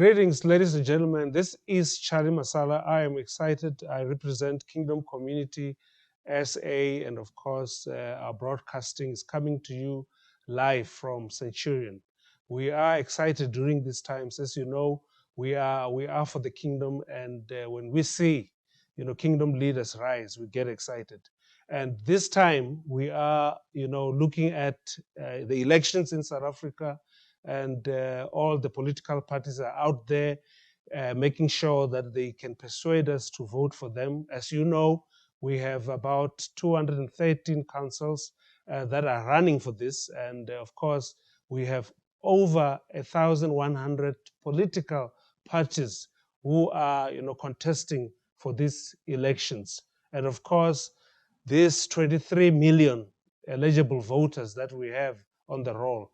Greetings, ladies and gentlemen. This is Charlie Masala. I am excited. I represent Kingdom Community SA, and of course, our broadcasting is coming to you live from Centurion. We are excited during these times. As you know, we are for the kingdom, and when we see, kingdom leaders rise, we get excited. And this time, we are, looking at the elections in South Africa, and all the political parties are out there making sure that they can persuade us to vote for them. As you know, we have about 213 councils that are running for this, and of course, we have over 1,100 political parties who are, contesting for these elections. And of course, these 23 million eligible voters that we have on the roll,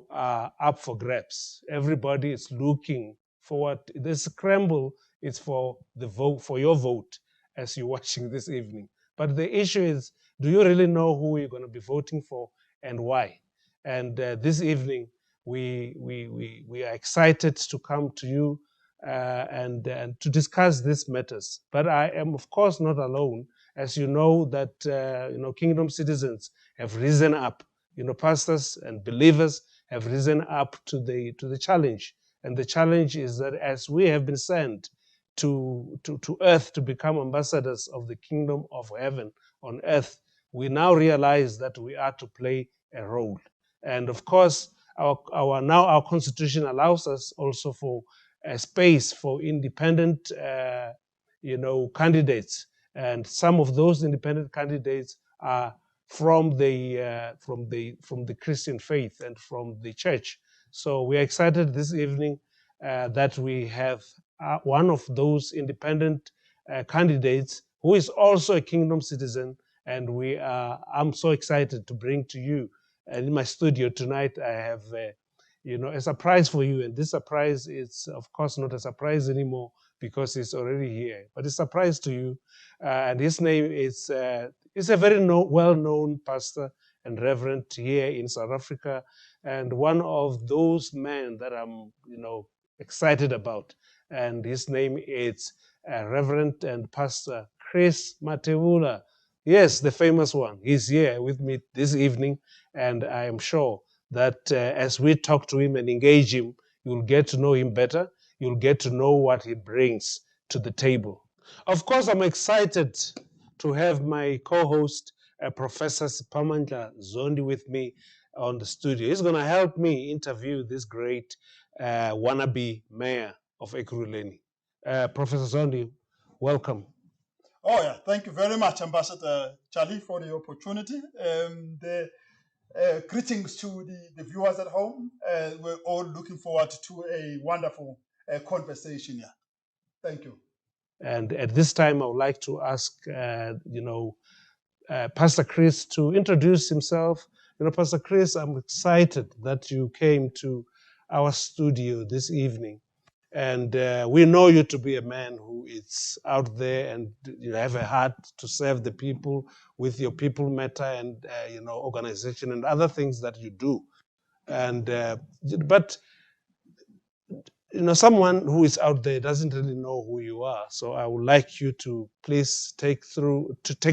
are up for grabs. Everybody is looking forward. The scramble is for the vote, for your vote, as you're watching this evening. But the issue is, do you really know who you're going to be voting for and why? And this evening, we are excited to come to you and to discuss these matters. But I am, of course, not alone. As you know, that Kingdom citizens have risen up. Pastors and believers have risen up to the challenge. And the challenge is that as we have been sent to earth to become ambassadors of the kingdom of heaven on earth, we now realize that we are to play a role. And of course, our constitution allows us also for a space for independent, candidates. And some of those independent candidates are from the Christian faith and from the church. So we are excited this evening that we have one of those independent candidates who is also a kingdom citizen, and I'm so excited to bring to you. And in my studio tonight, I have a surprise for you, and this surprise is, of course, not a surprise anymore because it's already here, but it's a surprise to you. And his name is a very well-known pastor and reverend here in South Africa, and one of those men that I'm, excited about. And his name is Reverend and Pastor Chris Mathebula. Yes, the famous one. He's here with me this evening, and I am sure that as we talk to him and engage him, you'll get to know him better. You'll get to know what he brings to the table. Of course, I'm excited to have my co-host, Professor Sipamandla Zondi, with me on the studio. He's going to help me interview this great wannabe mayor of Ekuruleni. Professor Zondi, welcome. Oh, yeah. Thank you very much, Ambassador Charlie, for the opportunity. Greetings to the viewers at home. We're all looking forward to a wonderful conversation here. Thank you. And at this time, I would like to ask, Pastor Chris to introduce himself. Pastor Chris, I'm excited that you came to our studio this evening. And we know you to be a man who is out there and you have a heart to serve the people with your people matter and, organization and other things that you do. And but someone who is out there doesn't really know who you are. So I would like you to please take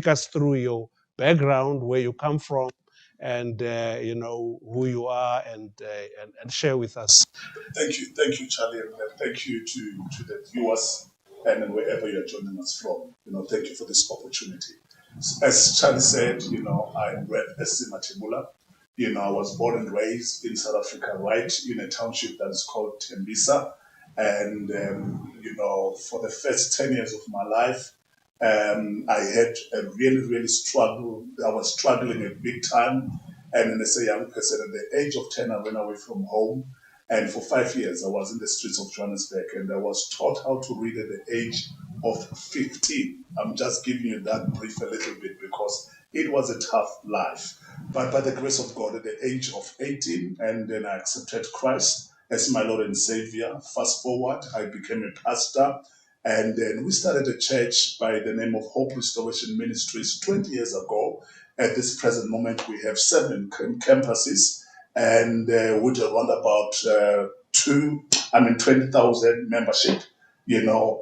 us through your background, where you come from, and who you are, and share with us. Thank you, Charlie, and thank you to the viewers and wherever you're joining us from. Thank you for this opportunity. As Charlie said, I'm Rev Chris Mathebula. I was born and raised in South Africa, right in a township that is called Tembisa. And, for the first 10 years of my life, I had a really, really struggle. I was struggling a big time. And as a young person, at the age of 10, I ran away from home. And for 5 years, I was in the streets of Johannesburg, and I was taught how to read at the age of 15. I'm just giving you that brief a little bit because it was a tough life. But by the grace of God, at the age of 18, and then I accepted Christ as my Lord and Savior. Fast forward, I became a pastor, and then we started a church by the name of Hope Restoration Ministries 20 years ago. At this present moment, we have 7 campuses, and with around about 20,000 membership,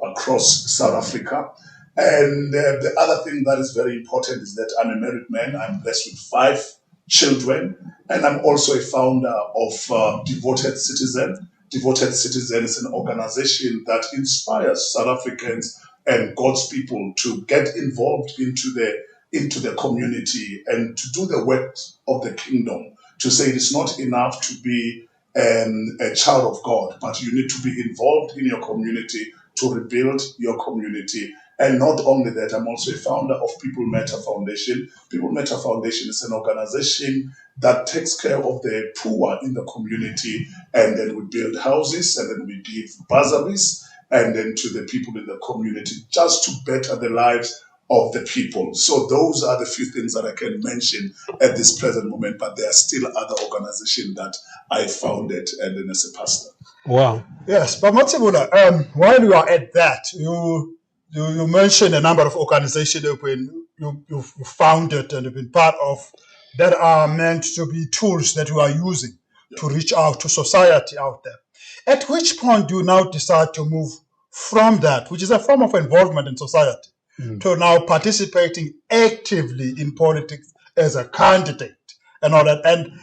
across South Africa. And the other thing that is very important is that I'm a married man. I'm blessed with 5 children, and I'm also a founder of Devoted Citizen. Devoted Citizen is an organization that inspires South Africans and God's people to get involved into the community and to do the work of the kingdom. To say it is not enough to be a child of God, but you need to be involved in your community to rebuild your community. And not only that, I'm also a founder of People Matter Foundation. People Matter Foundation is an organization that takes care of the poor in the community, and then we build houses, and then we give bursaries, and then to the people in the community, just to better the lives of the people. So those are the few things that I can mention at this present moment, but there are still other organizations that I founded and then as a pastor. Wow. Yes, but Mathebula, while you are at that, you mentioned a number of organizations you've founded and have been part of that are meant to be tools that you are using to reach out to society out there. At which point do you now decide to move from that, which is a form of involvement in society, to now participating actively in politics as a candidate and all that, and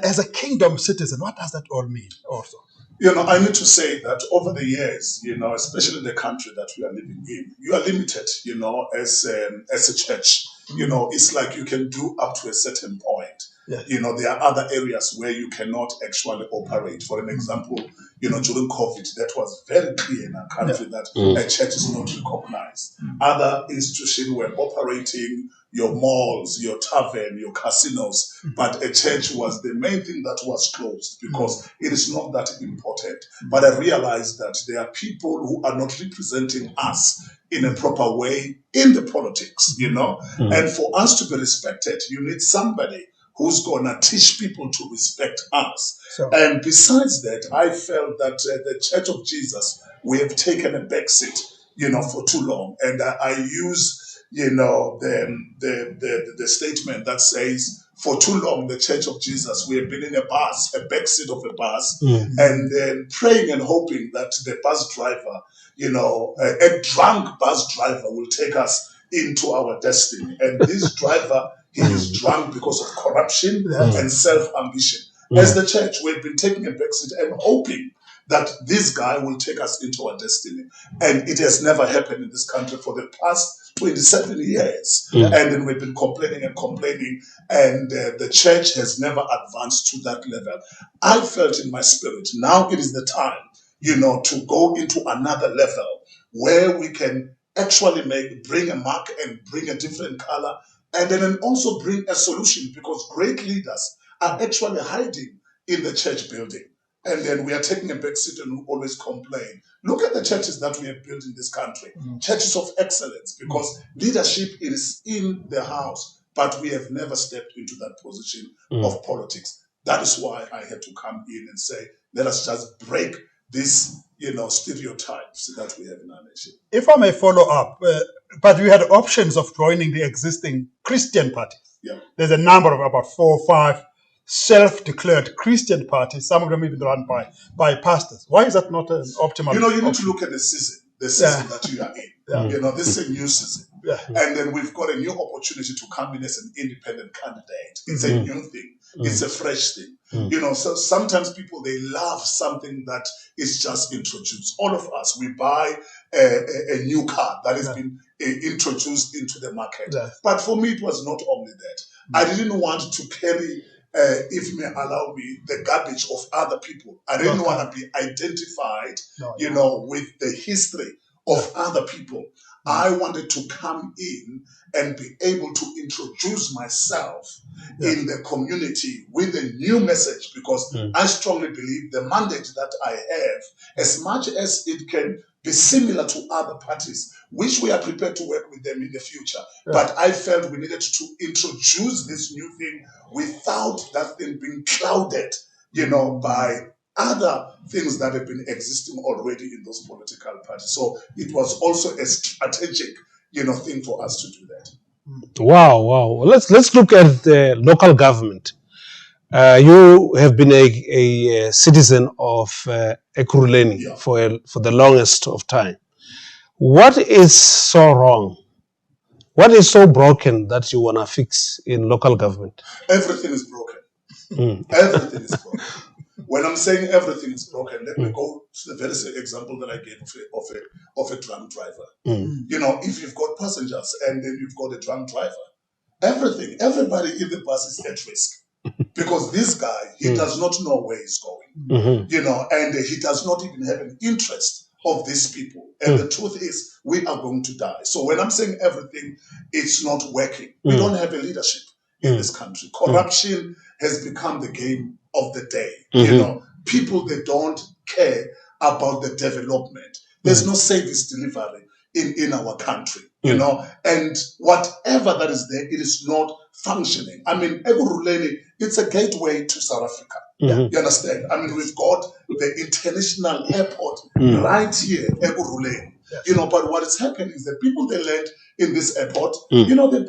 as a kingdom citizen? What does that all mean also? I need to say that over the years, especially in the country that we are living in, you are limited, as a church. It's like you can do up to a certain point. Yes. There are other areas where you cannot actually operate. For an example, during COVID, that was very clear in our country that a church is not recognized. Other institutions were operating, your malls, your tavern, your casinos, but a church was the main thing that was closed because it is not that important. But I realized that there are people who are not representing us in a proper way in the politics, and for us to be respected, you need somebody who's going to teach people to respect us. So, and besides that, I felt that the Church of Jesus, we have taken a backseat, for too long. And I use, the statement that says, for too long, the Church of Jesus, we have been in a backseat of a bus, and then praying and hoping that the bus driver, a drunk bus driver will take us into our destiny. And this driver, he is drunk because of corruption and self-ambition. As the church, we've been taking a backseat and hoping that this guy will take us into our destiny. And it has never happened in this country for the past 27 years. And then we've been complaining, and the church has never advanced to that level. I felt in my spirit, now it is the time, to go into another level where we can actually bring a mark and bring a different color, and then also bring a solution, because great leaders are actually hiding in the church building. And then we are taking a back seat and we always complain. Look at the churches that we have built in this country, churches of excellence, because leadership is in the house, but we have never stepped into that position of politics. That is why I had to come in and say, let us just break this, stereotypes that we have in our nation. If I may follow up, but you had options of joining the existing Christian parties. Yeah. There's a number of about 4 or 5 self-declared Christian parties, some of them even run by pastors. Why is that not an optimal? You need to look at the season that you are in. This is a new season. Yeah. And then we've got a new opportunity to come in as an independent candidate. It's a new thing. It's a fresh thing. So sometimes people, they love something that is just introduced. All of us, we buy a new car that has been introduced into the market. Yeah. But for me, it was not only that. I didn't want to carry, if you may allow me, the garbage of other people. I didn't want to be identified, with the history of other people. I wanted to come in and be able to introduce myself in the community with a new message, because I strongly believe the mandate that I have, as much as it can be similar to other parties, which we are prepared to work with them in the future. But I felt we needed to introduce this new thing without that thing being clouded, by other things that have been existing already in those political parties. So it was also a strategic, thing for us to do that. Wow. Let's look at the local government. You have been a citizen of Ekuruleni for the longest of time. What is so wrong? What is so broken that you want to fix in local government? Everything is broken. Everything is broken. When I'm saying everything is broken, let me go to the very same example that I gave of a drunk driver. You know, if you've got passengers and then you've got a drunk driver, everybody in the bus is at risk. Because this guy, he does not know where he's going, you know, and he does not even have an interest of these people. And the truth is, we are going to die. So when I'm saying everything, it's not working. We don't have a leadership in this country. Corruption has become the game of the day. You know, people, they don't care about the development. There's no service delivery in our country, you know, and whatever that is there, it is not functioning. I mean, Ekuruleni, it's a gateway to South Africa. You understand? I mean, we've got the international airport right here, Ekuruleni. You know, but what is happening is that people, they land in this airport, you know, they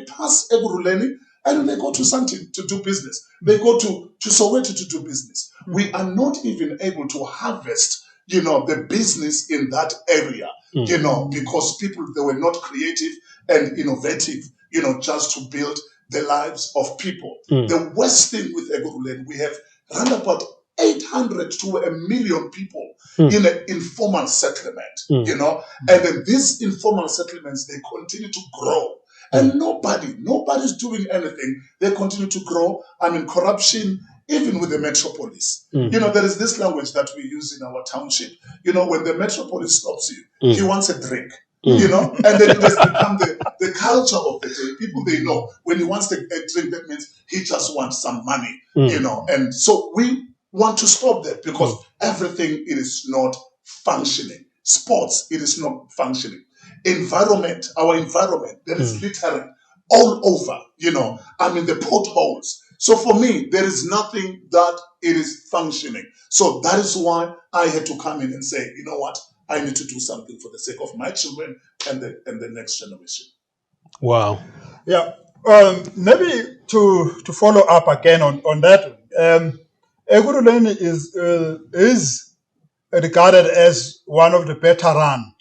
pass Ekuruleni and they go to Zondi to do business. They go to Soweto to do business. We are not even able to harvest, you know, the business in that area, you know, because people, they were not creative and innovative, you know, just to build the lives of people. The worst thing with Ekuruleni, we have around about 800 to 1 million people in an informal settlement, you know, and then these informal settlements, they continue to grow. And nobody's doing anything. They continue to grow. I mean, corruption, even with the metropolis. You know, there is this language that we use in our township. You know, when the metropolis stops you, he wants a drink. You know, and then it has become the culture of the day. People, they know when he wants a drink, that means he just wants some money, you know. And so we want to stop that because everything, it is not functioning. Sports, it is not functioning. Environment, our environment, there is littering all over, you know, I mean, the potholes. So for me, there is nothing that it is functioning. So that is why I had to come in and say, you know what, I need to do something for the sake of my children and the next generation. Wow. Yeah. Maybe to follow up again on that, Ekuruleni is regarded as one of the better run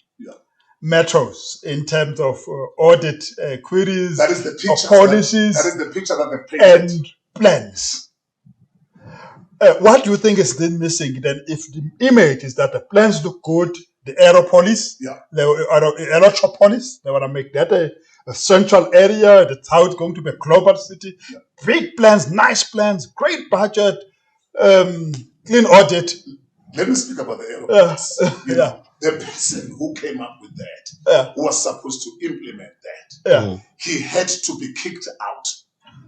metros in terms of audit queries, that is the picture, policies, that is the picture that they painted. And plans. What do you think is then missing then if the image is that the plans look good, the aeropolis, the electropolis, they want to make that a central area, that's how it's going to be a global city. Big plans, nice plans, great budget, clean audit. Let me speak about the aeropolis. You know, the person who came up with that, who was supposed to implement that, he had to be kicked out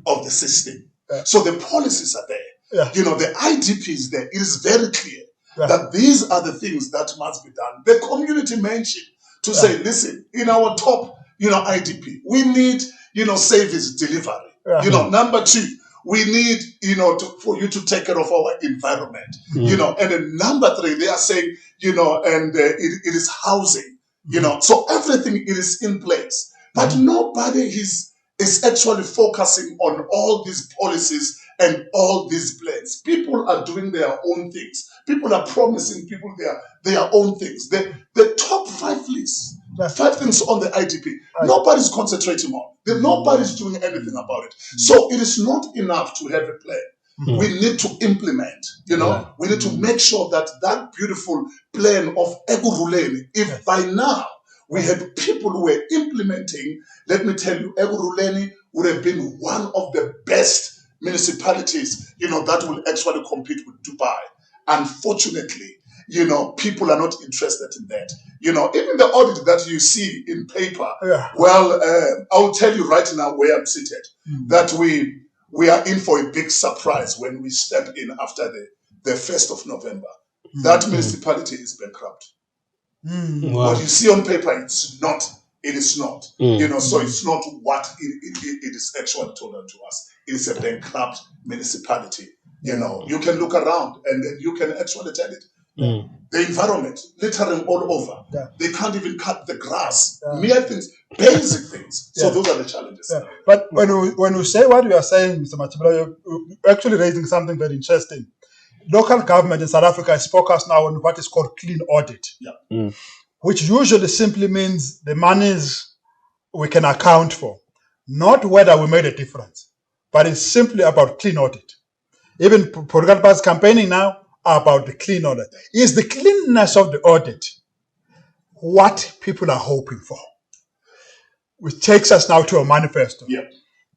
of the system. So the policies are there. You know, the IDP is there. It is very clear that these are the things that must be done. The community mentioned to say, listen, in our top, you know, IDP, we need, you know, service delivery. You know, number 2, we need, you know, for you to take care of our environment. You know, and then number 3, they are saying, you know, and it is housing. You know, so everything, it is in place, but nobody is actually focusing on all these policies and all these plans. People are doing their own things. People are promising people their own things. The top 5 lists, 5 things on the IDP, nobody's concentrating on. Nobody's doing anything about it. So it is not enough to have a plan. We need to implement, you know, we need to make sure that that beautiful plan of Ekuruleni, if by now we had people who were implementing, let me tell you, Ekuruleni would have been one of the best municipalities, you know, that will actually compete with Dubai. Unfortunately, you know, people are not interested in that. You know, even the audit that you see in paper, well, I'll tell you right now where I'm seated, that we are in for a big surprise when we step in after the 1st of November. That municipality is bankrupt. Wow. What you see on paper, it's not. It is not. You know, so it's not what it is actually told to us. It is a bankrupt municipality. You know, you can look around and then you can actually tell it. The environment, littering all over. Yeah. They can't even cut the grass. Mere things, basic things. So those are the challenges. Yeah. But when you say what you are saying, Mr. Mathebula, you're actually raising something very interesting. Local government in South Africa is focused now on what is called clean audit, which usually simply means the monies we can account for, not whether we made a difference, but it's simply about clean audit. Even political parties campaigning now are about the clean audit. Is the cleanness of the audit what people are hoping for? Which takes us now to a manifesto.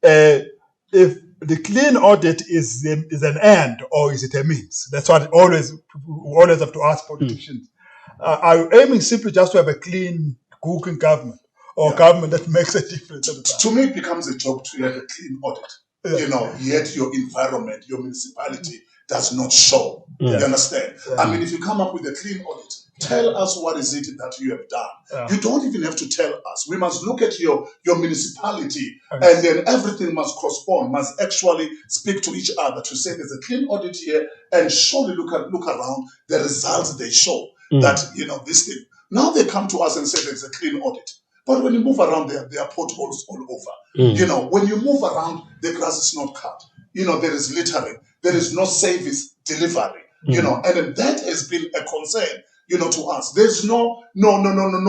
If the clean audit is an end or is it a means? That's what we always have to ask politicians. Are you aiming simply just to have a clean cooking government or government that makes a difference at the time? To me, it becomes a job to have a clean audit. Yet your environment, your municipality does not show. You understand? I mean, if you come up with a clean audit, tell us what is it that you have done. You don't even have to tell us. We must look at your municipality and then everything must correspond, must actually speak to each other to say there's a clean audit here and surely look around the results they show that, this thing. Now they come to us and say there's a clean audit. But when you move around, there are potholes all over. When you move around, the grass is not cut. There is littering. There is no service delivery. And that has been a concern, to us. There's no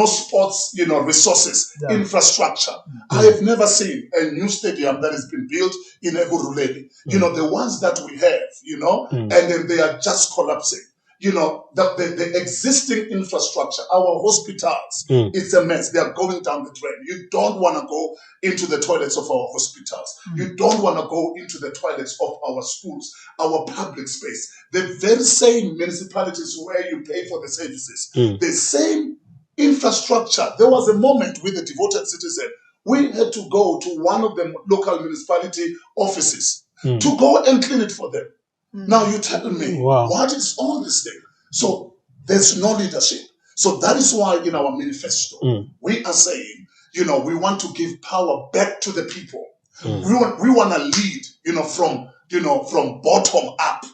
sports, resources, infrastructure. I have never seen a new stadium that has been built in Ekuruleni. The ones that we have, and then they are just collapsing. The existing infrastructure, our hospitals, it's a mess. They are going down the drain. You don't want to go into the toilets of our hospitals. You don't want to go into the toilets of our schools, our public space. The very same municipalities where you pay for the services, the same infrastructure. There was a moment with a devoted citizen, we had to go to one of the local municipality offices to go and clean it for them. Now you tell me, what is all this thing? So there's no leadership. So that is why in our manifesto, we are saying, we want to give power back to the people. We want to lead, from bottom up.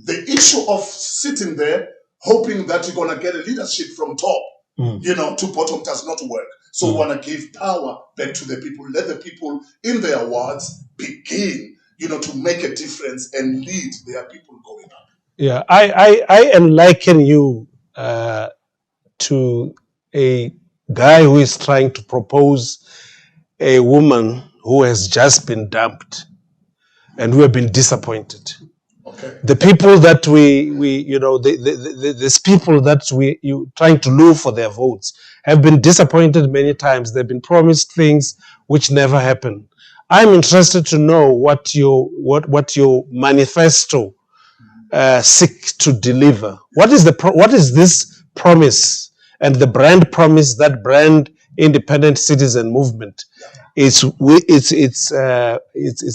The issue of sitting there, hoping that you're going to get a leadership from top, to bottom does not work. So we want to give power back to the people. Let the people in their wards begin to make a difference and lead their people going up. Yeah, I am liken you to a guy who is trying to propose a woman who has just been dumped and who have been disappointed. Okay. The people that these people that you trying to lure for their votes have been disappointed many times. They've been promised things which never happen. I'm interested to know what your manifesto seek to deliver. What is this promise and the brand promise that brand independent citizen movement it's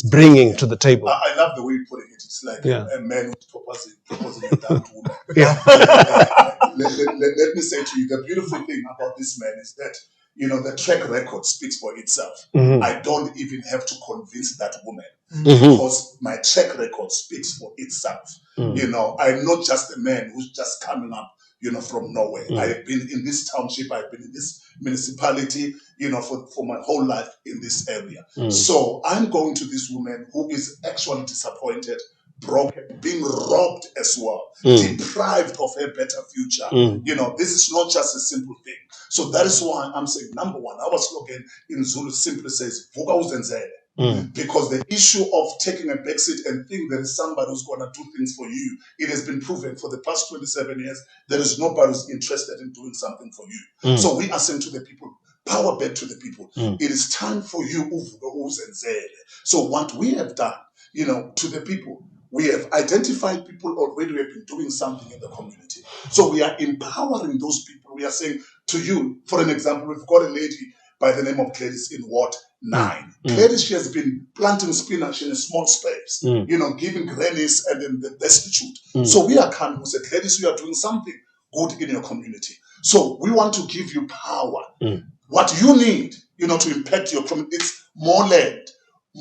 bringing to the table? I love the way you put it. It's like a man who's proposing a dumped woman. Let me say to you, the beautiful thing about this man is that the track record speaks for itself. I don't even have to convince that woman because my track record speaks for itself. I'm not just a man who's just coming up, from nowhere. I have been in this township, I've been in this municipality, for my whole life in this area. So I'm going to this woman who is actually disappointed, broken, being robbed as well, deprived of a better future. This is not just a simple thing. So that is why I'm saying, number one, our slogan in Zulu simply says, Vuka uzenzele. Because the issue of taking a backseat and think there is somebody who's going to do things for you, it has been proven for the past 27 years, there is nobody who's interested in doing something for you. So we are saying to the people, power back to the people. It is time for you, Vuka uzenzele. So what we have done, to the people, we have identified people already who have been doing something in the community. So we are empowering those people. We are saying to you, for an example, we've got a lady by the name of Gladys in Ward 9. Gladys, she has been planting spinach in a small space, giving grannies and then the destitute. So we are coming, we said, Gladys, you are doing something good in your community. So we want to give you power. What you need, to impact your community, it's more land,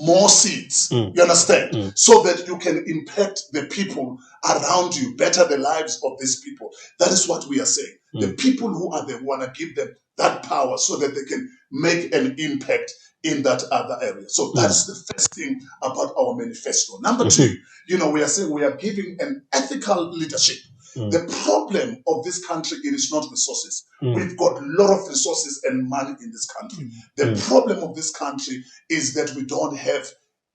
more seats, you understand, so that you can impact the people around you, better the lives of these people. That is what we are saying. The people who are there want to give them that power so that they can make an impact in that other area. So that's the first thing about our manifesto. Number two, we are saying we are giving an ethical leadership. The problem of this country, it is not resources. We've got a lot of resources and money in this country. The problem of this country is that we don't have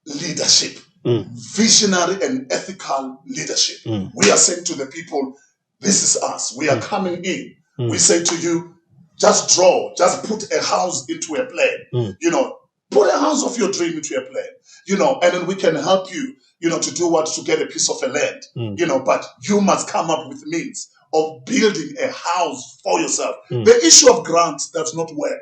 leadership, visionary and ethical leadership. We are saying to the people, this is us. We are coming in. We say to you, just put a house into a plan. Put a house of your dream into a plan. And then we can help you, to do what? To get a piece of a land. But you must come up with means of building a house for yourself. The issue of grants does not work.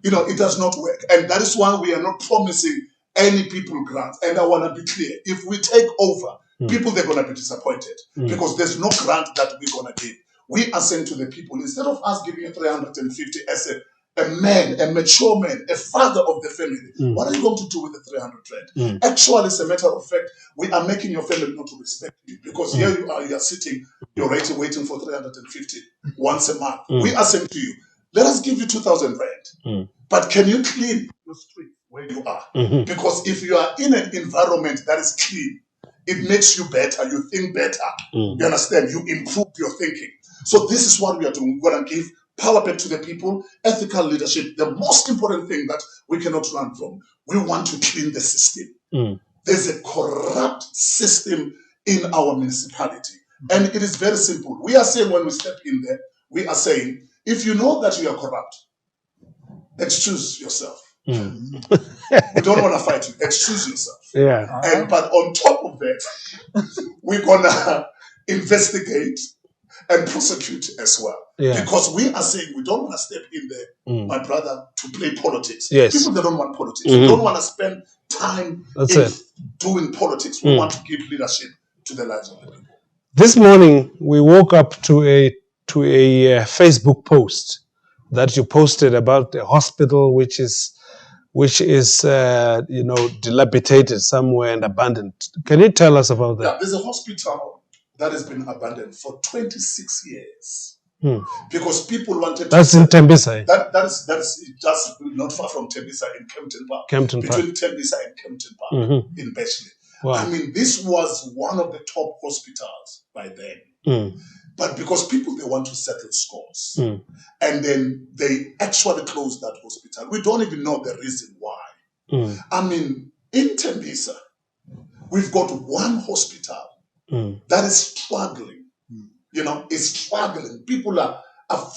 It does not work. And that is why we are not promising any people grants. And I want to be clear. If we take over, people, they're going to be disappointed because there's no grant that we're going to give. We are saying to the people, instead of us giving you 350 as a man, a mature man, a father of the family, what are you going to do with the 300 rand? Actually, as a matter of fact, we are making your family not to respect you because here you are sitting, you're waiting for 350 once a month. We are saying to you, let us give you 2,000 rand, but can you clean your street where you are? Because if you are in an environment that is clean, it makes you better, you think better, you understand, you improve your thinking. So this is what we are doing. We're going to give power back to the people, ethical leadership. The most important thing that we cannot run from, we want to clean the system. There's a corrupt system in our municipality. And it is very simple. We are saying when we step in there, we are saying, if you know that you are corrupt, excuse yourself. We don't want to fight you. Excuse yourself. But on top of that, we're going to investigate and prosecute as well. Because we are saying we don't want to step in there, my brother, to play politics. People, they don't want politics. We don't want to spend time doing politics. We want to give leadership to the lives of the people. This morning, we woke up to a Facebook post that you posted about a hospital which is dilapidated somewhere and abandoned. Can you tell us about that? Yeah, there's a hospital that has been abandoned for 26 years. Because people wanted to... That's in Tembisa. That is just not far from Tembisa in Kempton Park. Between Tembisa and Kempton Park in Bechley. Wow. I mean, this was one of the top hospitals by then. But because people, they want to settle scores. And then they actually closed that hospital. We don't even know the reason why. I mean, in Tembisa, we've got one hospital that is struggling. Is struggling. People are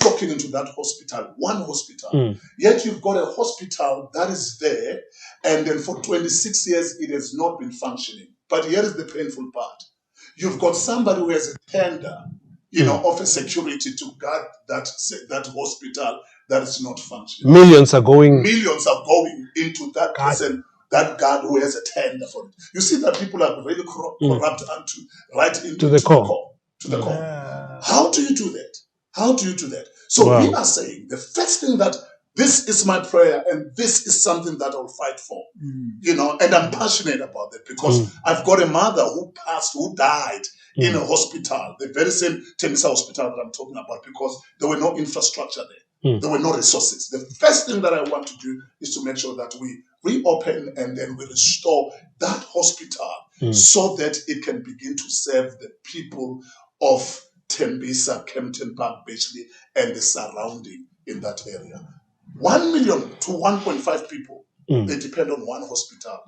flocking into that hospital, one hospital. Yet you've got a hospital that is there, and then for 26 years, it has not been functioning. But here is the painful part. You've got somebody who has a tender, of a security to guard that hospital that is not functioning. Millions are going into that person, that guard who has a tender for it. You see that people are really corrupt into the core. To the core. How do you do that? So we are saying the first thing that this is my prayer and this is something that I'll fight for, and I'm passionate about it because I've got a mother who died in a hospital, the very same Tembisa hospital that I'm talking about, because there were no infrastructure there. There were no resources. The first thing that I want to do is to make sure that we reopen and then we restore that hospital so that it can begin to serve the people of Tembisa, Kempton Park, Bechley, and the surrounding in that area. 1 million to 1.5 people, they depend on one hospital.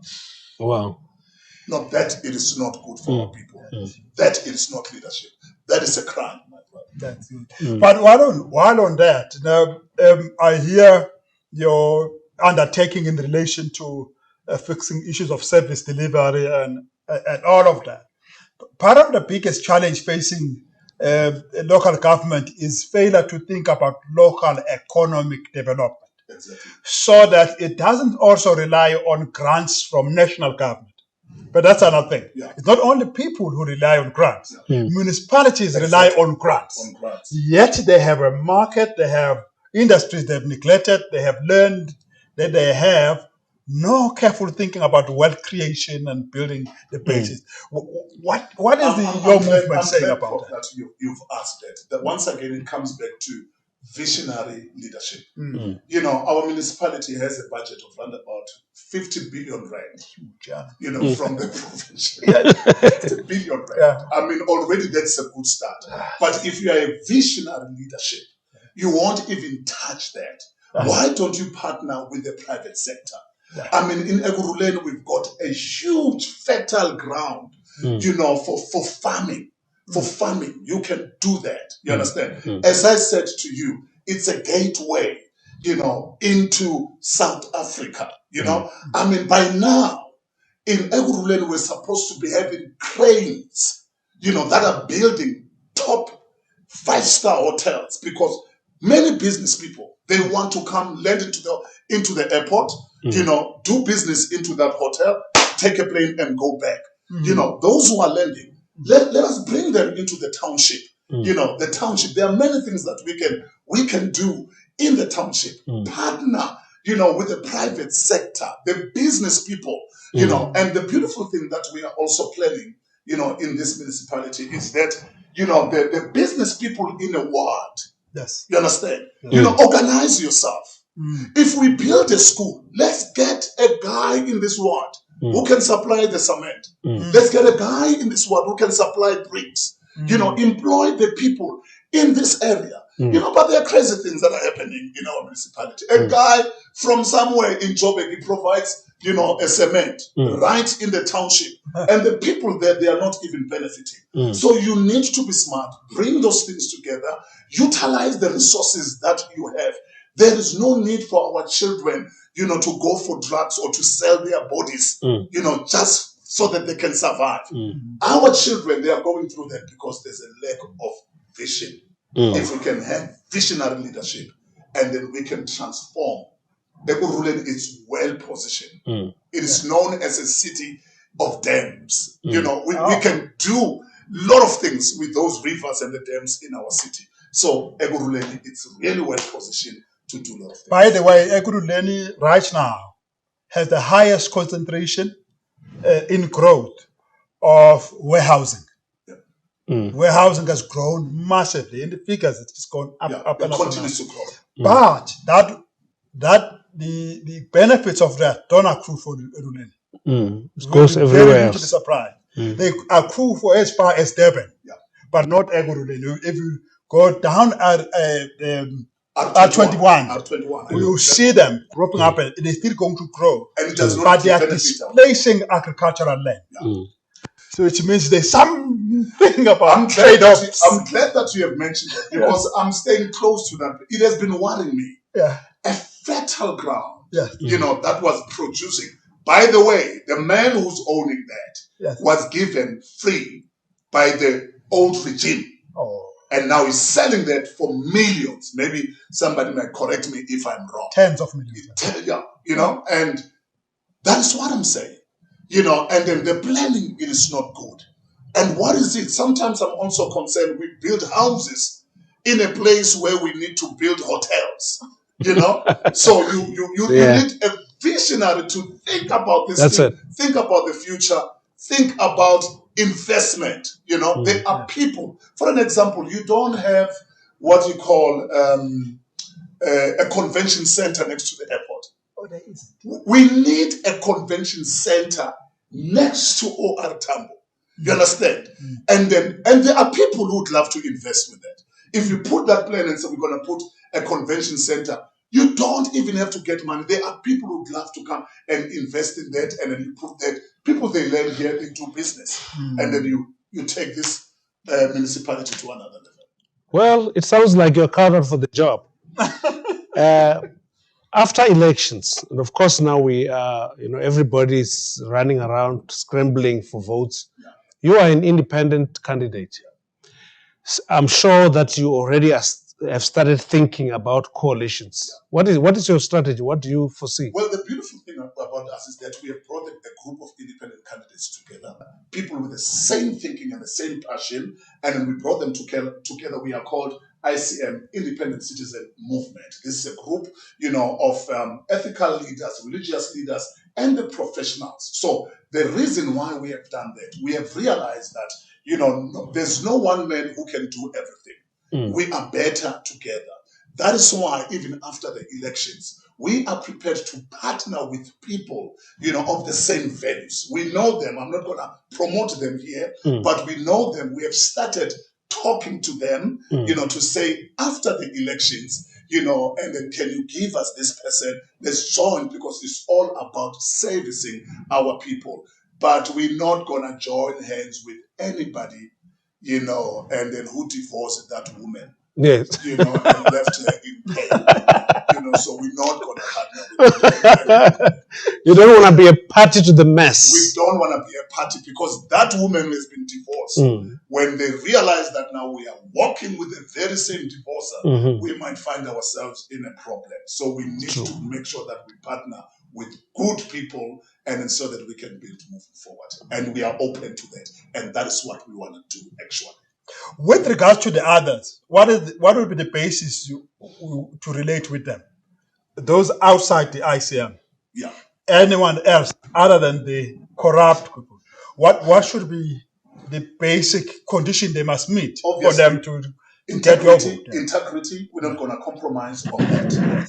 Wow. No, that it is not good for our people. That it is not leadership. That is a crime, my brother. That's it. But while on that, now I hear your undertaking in relation to fixing issues of service delivery and all of that. Part of the biggest challenge facing local government is failure to think about local economic development, so that it doesn't also rely on grants from national government. But that's another thing. It's not only people who rely on grants. Municipalities rely on grants. Yet they have a market, they have industries they've neglected, they have learned that they have no careful thinking about wealth creation and building the basis. What is your movement saying glad, about Prof, that you've asked that. That once again, it comes back to visionary leadership. You know, our municipality has a budget of around about 50 billion rand. Huge, yeah. You know, from the province. 50 billion rand. Yeah. I mean, already that's a good start. But if you are a visionary leadership, you won't even touch that. Why don't you partner with the private sector? I mean, in Ekuruleni, we've got a huge fertile ground, you know, for farming. For farming, you can do that. You understand? As I said to you, it's a gateway, you know, into South Africa. You know, I mean, by now, in Ekuruleni, we're supposed to be having cranes, you know, that are building top 5-star hotels, because many business people, they want to come land into the airport, you know, do business into that hotel, take a plane and go back. You know, those who are landing, let us bring them into the township. You know, the township, there are many things that we can do in the township. Partner, you know, with the private sector, the business people, you know. And the beautiful thing that we are also planning, you know, in this municipality is that, you know, the business people in a ward, Yes. you understand? You know, organize yourself. If we build a school, let's get a guy in this ward who can supply the cement. Let's get a guy in this ward who can supply bricks. You know, employ the people in this area. You know, but there are crazy things that are happening in our municipality. A guy from somewhere in Joburg, he provides, you know, a cement right in the township. And the people there, they are not even benefiting. So you need to be smart, bring those things together, utilize the resources that you have. There is no need for our children, you know, to go for drugs or to sell their bodies, you know, just so that they can survive. Our children, they are going through that because there's a lack of vision. If we can have visionary leadership, and then we can transform. Ekuruleni is well positioned. It is known as a city of dams. You know, we can do a lot of things with those rivers and the dams in our city. So Ekuruleni, it's really well positioned to do a lot of things. By the way, Ekuruleni right now has the highest concentration in growth of warehousing. Warehousing has grown massively. In the figures, it's gone up and up. It continues to grow. But the benefits of that don't accrue for Ekuruleni. It goes everywhere To be surprised. They accrue for as far as Durban, but not Ekuruleni. If you go down at R21, you see them propping up, and they're still going to grow. And it does not but they are displacing agricultural land. So it means there's something about trade-offs. I'm glad that you have mentioned it, because I'm staying close to that. It has been worrying me. A fertile ground, you know, that was producing. By the way, the man who's owning that was given free by the old regime. And now he's selling that for millions. Maybe somebody might correct me if I'm wrong. Tens of millions. You know, and that's what I'm saying. You know, and then the planning, it is not good. And what is it? Sometimes I'm also concerned we build houses in a place where we need to build hotels. You know? So you need a visionary to think about this thing, think about the future, think about investment. You know, there are people. For an example, you don't have what you call a convention center next to the airport. There isn't. We need a convention center next to OR Tambo. You understand? And there are people who would love to invest with that. If you put that plan and say we're going to put a convention center, you don't even have to get money. There are people who would love to come and invest in that, and then you put that. People, they land here, they do business, and then you take this municipality to another level. Well, it sounds like you're covered for the job. After elections, and of course now we are, you know, everybody's running around scrambling for votes. You are an independent candidate. I'm sure that you already have started thinking about coalitions. What is your strategy? What do you foresee? Well, the beautiful thing about us is that we have brought a group of independent candidates together, people with the same thinking and the same passion, and then we brought them together. We are called ICM, Independent Citizen Movement. This is a group, of ethical leaders, religious leaders, and the professionals. So the reason why we have done that, we have realized that, there's no one man who can do everything. We are better together. That is why even after the elections, we are prepared to partner with people, of the same values. We know them. I'm not going to promote them here, but we know them. We have started talking to them, to say after the elections, and then can you give us this person? Let's join, because it's all about servicing our people. But we're not going to join hands with anybody, and then who divorced that woman. Yes. And left her in pain. So we're not going to partner with them. You don't want to be a party to the mess. We don't want to be a party, because that woman has been divorced. When they realize that now we are working with the very same divorcer, we might find ourselves in a problem. So we need to make sure that we partner with good people, and so that we can build moving forward. And we are open to that. And that is what we want to do, actually. With regards to the others, what would be the basis to relate with them? Those outside the ICM, anyone else other than the corrupt people, what should be the basic condition they must meet for them to get your vote? Integrity, we're not going to compromise on that.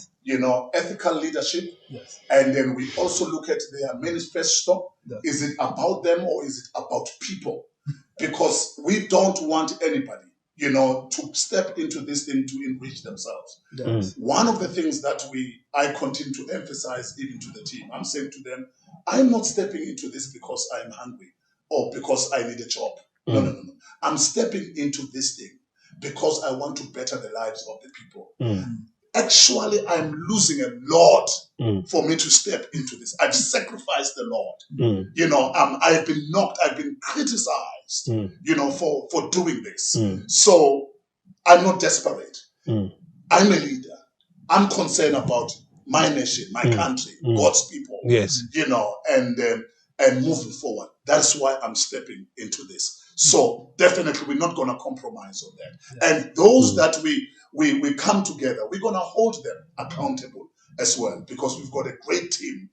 Ethical leadership, and then we also look at their manifesto. Is it about them or is it about people? Because we don't want anybody, to step into this thing to enrich themselves. One of the things that I continue to emphasize even to the team, I'm saying to them, I'm not stepping into this because I'm hungry or because I need a job. No. I'm stepping into this thing because I want to better the lives of the people. Actually, I'm losing a lot for me to step into this. I've sacrificed a lot. I've been knocked, I've been criticized, for doing this. So I'm not desperate. I'm a leader. I'm concerned about my nation, my country, God's people. Yes. And moving forward. That's why I'm stepping into this. So definitely we're not going to compromise on that. And those that we come together, we're going to hold them accountable as well, because we've got a great team,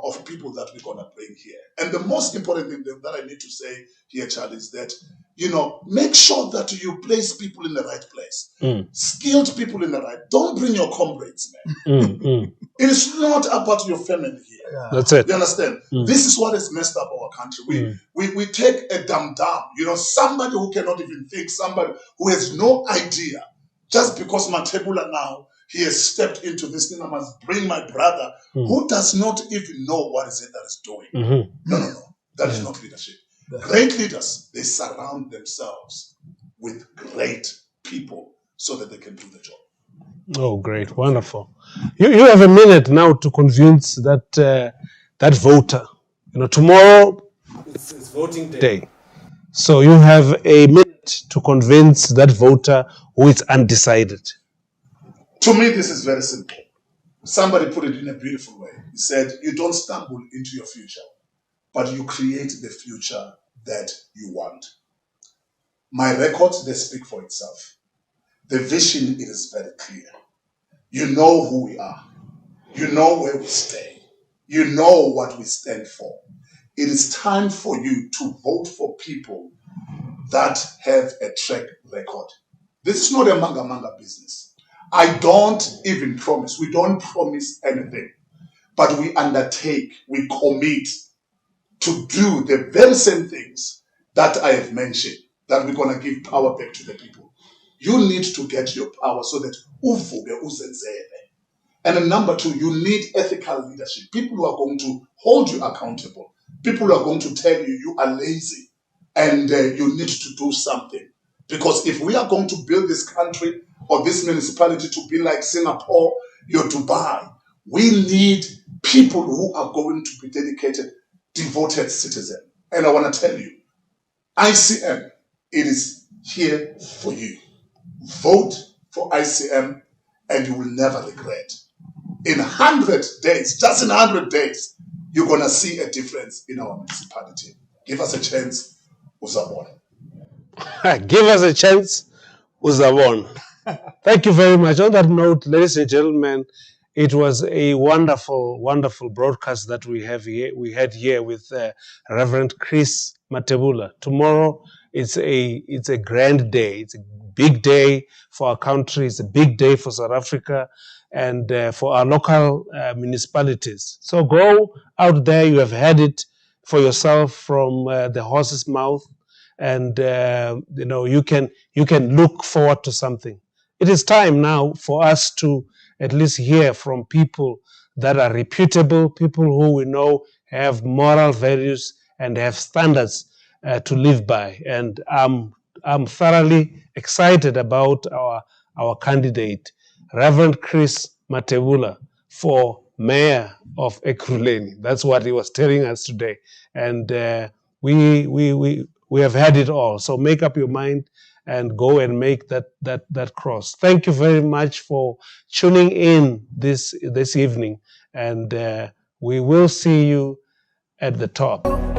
of people that we're going to bring here. And the most important thing that I need to say here, Charlie, is that, make sure that you place people in the right place. Skilled people in the right. Don't bring your comrades, man. It is not about your family here. That's it. You understand? This is what has messed up our country. We take a dumb, somebody who cannot even think, somebody who has no idea. Just because Mathebula now, he has stepped into this thing, I must bring my brother who does not even know what is it that is doing. No. That is not leadership. Great leaders, they surround themselves with great people so that they can do the job. Oh, great. Wonderful. You have a minute now to convince that voter. Tomorrow it's voting day. So you have a minute to convince that voter who is undecided. To me, this is very simple. Somebody put it in a beautiful way. He said, you don't stumble into your future, but you create the future that you want. My records, they speak for itself. The vision, it is very clear. You know who we are. You know where we stay. You know what we stand for. It is time for you to vote for people that have a track record. This is not a manga business. I don't even promise. We don't promise anything. But we undertake, we commit to do the very same things that I have mentioned, that we're going to give power back to the people. You need to get your power so that uvuke uzenzele. And then number two, you need ethical leadership. People who are going to hold you accountable. People who are going to tell you you are lazy and you need to do something. Because if we are going to build this country or this municipality to be like Singapore, or Dubai, we need people who are going to be dedicated, devoted citizens. And I want to tell you, ICM, it is here for you. Vote for ICM and you will never regret. In 100 days, just in 100 days, you're going to see a difference in our municipality. Give us a chance, Uzabon. Give us a chance, Uzabon. Thank you very much. On that note, ladies and gentlemen, it was a wonderful, wonderful broadcast that we had here with Reverend Chris Mathebula. Tomorrow, it's a grand day. It's a big day for our country. It's a big day for South Africa and for our local municipalities. So go out there. You have had it for yourself from the horse's mouth, and you can look forward to something. It is time now for us to at least hear from people that are reputable, people who we know have moral values and have standards to live by. And I'm thoroughly excited about our candidate, Reverend Chris Mathebula, for mayor of Ekuruleni. That's what he was telling us today. And we have had it all. So make up your mind and go and make that cross. Thank you very much for tuning in this evening, and we will see you at the top.